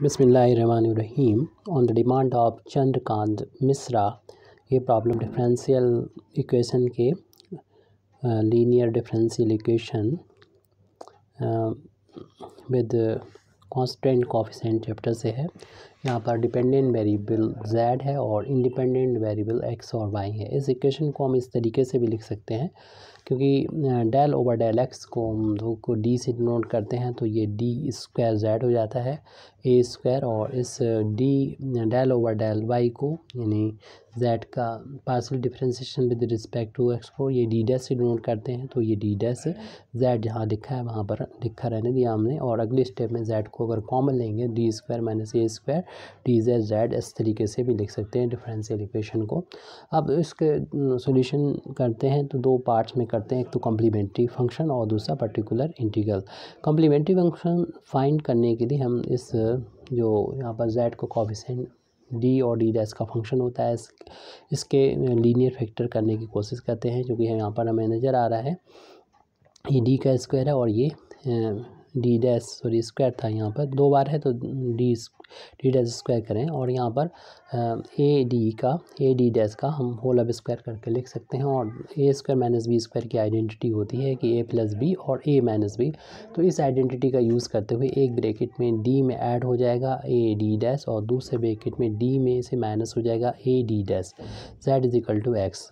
बिस्मिल्लाहिर्रहमानिर्रहीम। On the demand of Chandrakant Mishra, ये problem differential equation के linear differential equation with constant coefficient chapter से है। यहाँ पर डिपेंडेंट वेरिएबल z है और इंडिपेंडेंट वेरिएबल x और y है। इस इक्वेशन को हम इस तरीके से भी लिख सकते हैं, क्योंकि डेल ओवर डेल x को हम दो को d से डिनोट करते हैं तो ये d स्क्वायर z हो जाता है a स्क्वायर, और इस d del over del y को यानी z का partial differentiation with respect to x को ये d डैश से डिनोट करते हैं तो ये d डैश z जहाँ लिखा है वहाँ पर लिखा रहने दिया हमने। और अगले स्टेप में z को अगर कॉमन लेंगे d square minus a square dz इस तरीके से भी लिख सकते हैं डिफरेंशियल इक्वेशन को। अब इसके सॉल्यूशन करते हैं तो दो पार्ट्स में करते हैं, एक तो कॉम्प्लीमेंट्री फंक्शन और दूसरा particular integral. Complementary function find करने के लिए हम इस जो यहाँ पर z को कोफिशिएंट d और d डैश का फंक्शन होता है इसके लीनियर फैक्टर करने की कोशिश करते हैं, जो कि यहाँ पर हमें नज़र आ रहा है ये d का स्क्वायर है और ये d डैश स्क्वायर था, यहाँ पर दो बार है तो d डैश स्क्वायर करें और यहाँ पर a d डैश का हम होल अब स्क्वायर करके लिख सकते हैं। और a square minus B square की आइडेंटिटी होती है कि a प्लस बी और a माइनस बी, तो इस आइडेंटिटी का यूज़ करते हुए एक ब्रैकेट में d में ऐड हो जाएगा a d डैश और दूसरे ब्रैकेट में d में से माइनस हो जाएगा a d dash z is equal to x।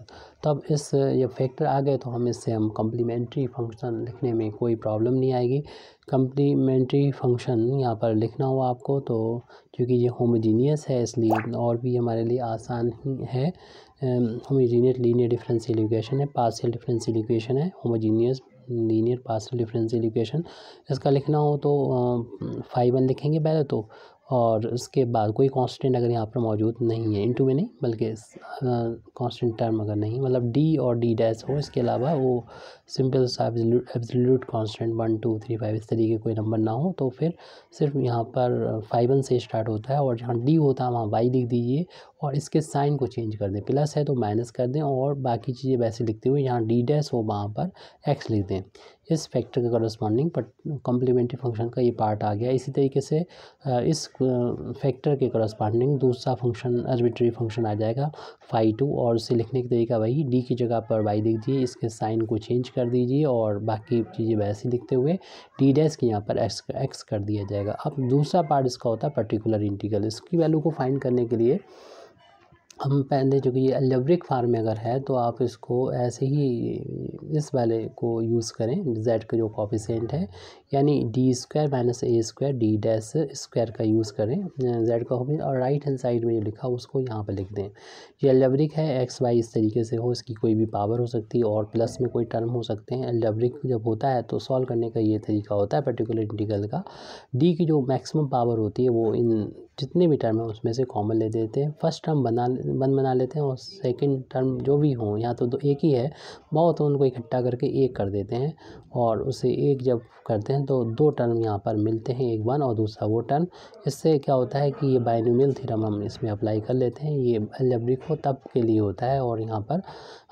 तब इस ये फैक्टर आ गए तो हम इससे कॉम्प्लीमेंट्री फंक्शन लिखने में कोई प्रॉब्लम नहीं आएगी। कॉम्प्लीमेंट्री फंक्शन यहाँ पर लिखना हो आपको तो क्योंकि ये होमोजीनियस है इसलिए और भी हमारे लिए आसान ही है। होमोजीनियस लीनियर डिफरेंशियल इक्वेशन है, पार्शियल डिफरेंशियल इक्वेशन है, homogeneous linear partial differential equation. इसका लिखना हो तो फाई 1 लिखेंगे पहले तो, और उसके बाद कोई कांस्टेंट अगर यहाँ पर मौजूद नहीं है, इनटू में नहीं बल्कि कांस्टेंट टर्म अगर नहीं मतलब d और d डैश हो, इसके अलावा वो सिंपल सा एब्सोल्यूट कांस्टेंट 1 2 3 5 इस तरीके कोई नंबर ना हो तो फिर सिर्फ यहाँ पर 5 से स्टार्ट होता है और जहाँ d होता है वहाँ y लिख दीजिए और इसके साइन को चेंज कर दें, प्लस है तो माइनस कर दें और बाकी चीज़ें वैसे लिखते हुए यहाँ d डैश हो वहाँ पर x लिख दें। इस फैक्टर के करस्पॉन्डिंग कॉम्प्लीमेंट्री फंक्शन का ये पार्ट आ गया। इसी तरीके से इस फैक्टर के करस्पॉन्डिंग दूसरा फंक्शन आर्बिट्रेरी फंक्शन आ जाएगा फाई 2 और उसे लिखने की तरीका वही d की जगह पर y लिख दीजिए, इसके साइन को चेंज कर दीजिए और बाकी चीज़ें वैसे लिखते हुए d डैश के यहाँ पर x कर दिया जाएगा। अब दूसरा पार्ट इसका होता है पर्टिकुलर इंटीग्रल। इसकी वैल्यू को फाइंड करने के लिए हम पहले जो कि ये अलजेब्रिक फार्म में अगर है तो आप इसको ऐसे ही इस वाले को यूज़ करें, z का जो कोफिशिएंट है यानी d square minus a square d dash square का यूज़ करें z का कोफिशिएंट और राइट हैंड साइड में जो लिखा उसको यहाँ पर लिख दें। ये अलजेब्रिक है, x y इस तरीके से हो, इसकी कोई भी पावर हो सकती है और प्लस में कोई टर्म हो सकते हैं। अलजेब्रिक जब होता है तो सॉल्व करने का ये तरीका होता है पर्टिकुलर इंटीग्रल का। d की जो मैक्सिमम पावर होती है वो इन जितने भी टर्म है उसमें से कॉमन ले देते हैं, फर्स्ट टर्म बना लेते हैं और सेकंड टर्म जो भी हो या तो एक ही है बहुत तो उनको इकट्ठा करके एक कर देते हैं और उसे एक जब करते हैं तो दो टर्म यहाँ पर मिलते हैं, एक 1 और दूसरा वो टर्म। इससे क्या होता है कि ये बाइनोमियल थ्योरम हम इसमें अप्लाई कर लेते हैं। ये अलजेब्रिक हो तब के लिए होता है और यहाँ पर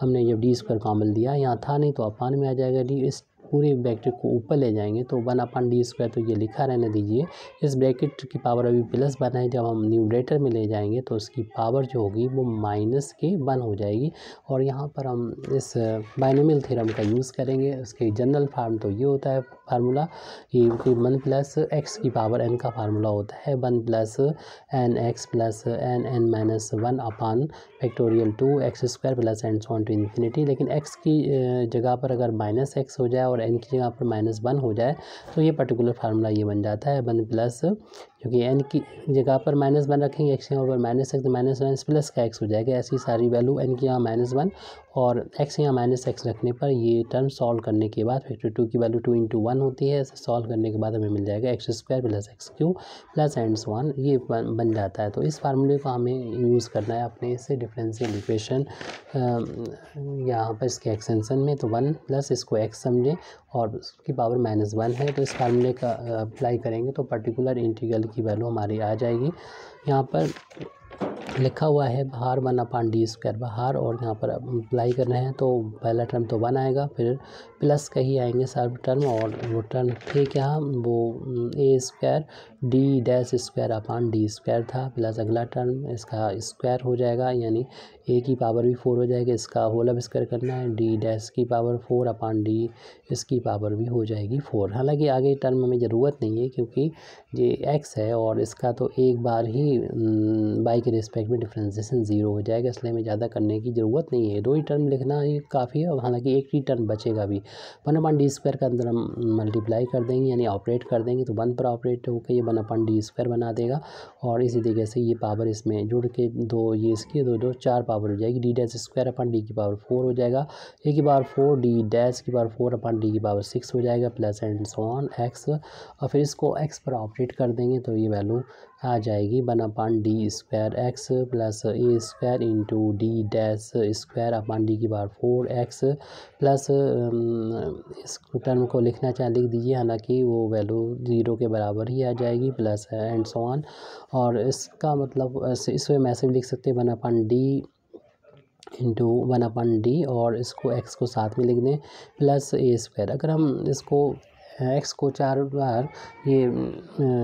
हमने जब d स्क्वायर कॉमन लिया, यहाँ था नहीं तो अपान में आ जाएगा d। इस पूरे ब्रैकेट को ऊपर ले जाएंगे तो 1/d स्क्वायर तो ये लिखा रहने दीजिए। इस ब्रैकेट की पावर अभी प्लस 1 है, जब हम न्यूमरेटर में ले जाएंगे तो उसकी पावर जो होगी वो माइनस के 1 हो जाएगी और यहाँ पर हम इस बाइनोमियल थ्योरम का यूज़ करेंगे। उसके जनरल फार्म तो ये होता है फार्मूला ये 1 प्लस x की पावर n का फार्मूला होता है 1 plus n x plus n minus 1 upon factorial 2x square plus and so on to infinity. लेकिन x की जगह पर अगर माइनस x हो जाए और n की जगह पर माइनस 1 हो जाए तो ये पर्टिकुलर फार्मूला ये बन जाता है 1 प्लस, क्योंकि n की जगह पर माइनस 1 रखेंगे, x की जगह पर माइनस x तो माइनस 1 प्लस का x हो जाएगा। ऐसी सारी वैल्यू n की यहाँ माइनस 1 और x यहाँ माइनस x रखने पर ये टर्म सॉल्व करने के बाद फैक्टर 2 की वैल्यू 2 × 1 होती है। इसे सॉल्व करने के बाद हमें मिल जाएगा x square plus x cube plus and so on, ये बन जाता है। तो इस फार्मूले को हमें यूज़ करना है अपने इससे डिफरेंशियल इक्वेशन यहाँ पर इसके एक्सटेंशन में, तो 1 प्लस इसको x समझें और उसकी पावर माइनस 1 है तो इस फार्मूले का अप्लाई करेंगे तो पर्टिकुलर इंटीग्रल की वैल्यू हमारी आ जाएगी। यहाँ पर लिखा हुआ है बाहर 1/d² बाहर, और यहाँ पर अप्लाई कर रहे हैं तो पहला टर्म तो 1 आएगा, फिर प्लस का ही आएंगे सब टर्म, और वो टर्म थे क्या, वो a² d²/d² था, प्लस अगला टर्म इसका स्क्वायर हो जाएगा, यानी a की पावर भी 4 हो जाएगी, इसका होल अब स्क्वायर करना है, d⁻⁴/d इसकी पावर भी हो जाएगी 4। हालांकि आगे टर्म हमें ज़रूरत नहीं है क्योंकि ये x है और इसका तो एक बार ही y के रिस्पेक्ट में डिफ्रेंसिएशन 0 हो जाएगा, इसलिए हमें ज़्यादा करने की ज़रूरत नहीं है, 2 ही टर्म लिखना ही काफ़ी है। हालांकि एक ही टर्म बचेगा भी, 1/d² का अंदर हम मल्टीप्लाई कर देंगे यानी ऑपरेट कर देंगे, तो 1 पर ऑपरेट होकर ये 1/d² बना देगा, और इसी तरीके से ये पावर इसमें जुड़ के 2 ये इसकी 2 4 पावर हो जाएगी, d⁻²/d⁴ हो जाएगा, a की पावर 4 d⁻⁴/d⁴ 6 हो जाएगा, plus and so on x, और फिर इसको x पर ऑपरेट कर देंगे तो ये वैल्यू आ जाएगी 1/d² x plus a² into d⁻² x plus इस टर्म को लिखना चाहे लिख दीजिए, हालांकि वो वैल्यू 0 के बराबर ही आ जाएगी, प्लस एंड सो ऑन। और इसका मतलब इस वे मैसेज लिख सकते हैं 1/d इंटू 1/d, और इसको x को साथ में लिख दें, प्लस a²। अगर हम इसको x को 4 बार ये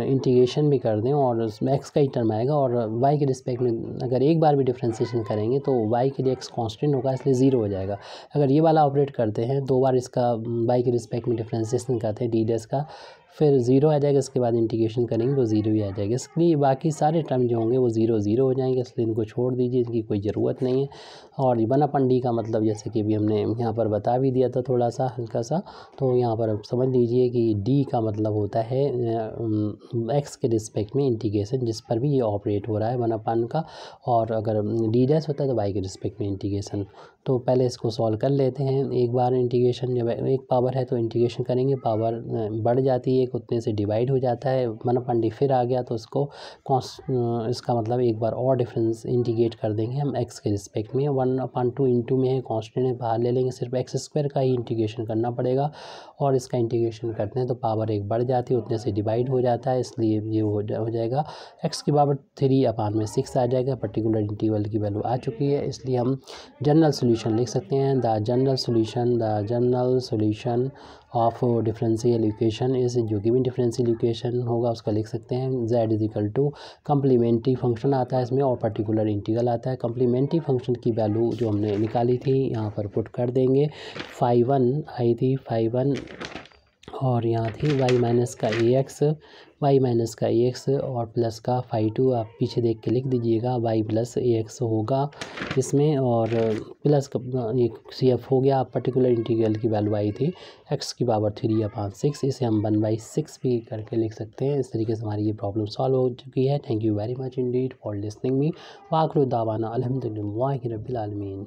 इंटीग्रेशन भी कर दें और उसमें x का ही टर्म आएगा, और y के रिस्पेक्ट में अगर एक बार भी डिफ्रेंसिएशन करेंगे तो y के लिए x कांस्टेंट होगा, इसलिए 0 हो जाएगा। अगर ये वाला ऑपरेट करते हैं 2 बार इसका y के रिस्पेक्ट में डिफ्रेंसिएशन करते हैं d' का, फिर 0 आ जाएगा, इसके बाद इंटीग्रेशन करेंगे तो 0 ही आ जाएगा, इसलिए बाकी सारे टर्म जो होंगे वो 0 हो जाएंगे, इसलिए इनको छोड़ दीजिए, इनकी कोई ज़रूरत नहीं है। और 1/d का मतलब जैसे कि अभी हमने यहाँ पर बता भी दिया था थोड़ा सा हल्का सा, तो यहाँ पर अब समझ लीजिए कि d का मतलब होता है x के रिस्पेक्ट में इंटीग्रेशन, जिस पर भी ये ऑपरेट हो रहा है 1/d का, और अगर d' होता है तो y के रिस्पेक्ट में इंटीग्रेशन। तो पहले इसको सॉल्व कर लेते हैं, एक बार इंटीग्रेशन जब एक पावर है तो इंटीग्रेशन करेंगे, पावर बढ़ जाती है उतने से डिवाइड हो जाता है, 1/d फिर आ गया तो इसको इसका मतलब एक बार और डिफरेंस इंटीग्रेट कर देंगे हम x के रिस्पेक्ट में, 1/2 इंटू में है कांस्टेंट है बाहर ले लेंगे, सिर्फ x² का ही इंटीग्रेशन करना पड़ेगा, और इसका इंटीग्रेशन करते हैं तो पावर एक बढ़ जाती है उतने से डिवाइड हो जाता है, इसलिए ये हो जाएगा x की पावर 3/6 आ जाएगा, पर्टिकुलर इंटीग्रल की वैल्यू आ चुकी है, इसलिए हम जनरल सोल्यूशन लिख सकते हैं, the general solution of differential equation इस, जो कि भी डिफरेंशियल इक्वेशन होगा उसका लिख सकते हैं, z कम्प्लीमेंट्री फंक्शन आता है इसमें और पर्टिकुलर इंटीग्रल आता है। कम्प्लीमेंट्री फंक्शन की वैल्यू जो हमने निकाली थी यहाँ पर पुट कर देंगे, 5 आई थी 5 और यहाँ थी y माइनस का ax और प्लस का 5 आप पीछे देख के लिख दीजिएगा, y प्लस ax होगा इसमें, और प्लस का ये CF हो गया, पर्टिकुलर इंटीग्रल की वैल्यू आई थी x की पावर 3/6, इसे हम 1/6 भी करके लिख सकते हैं। इस तरीके से हमारी ये प्रॉब्लम सॉल्व हो चुकी है। Thank you very much indeed for listening me, वाखिर दावाना अल्हम्दुलिल्लाहि रब्बिल आलमीन।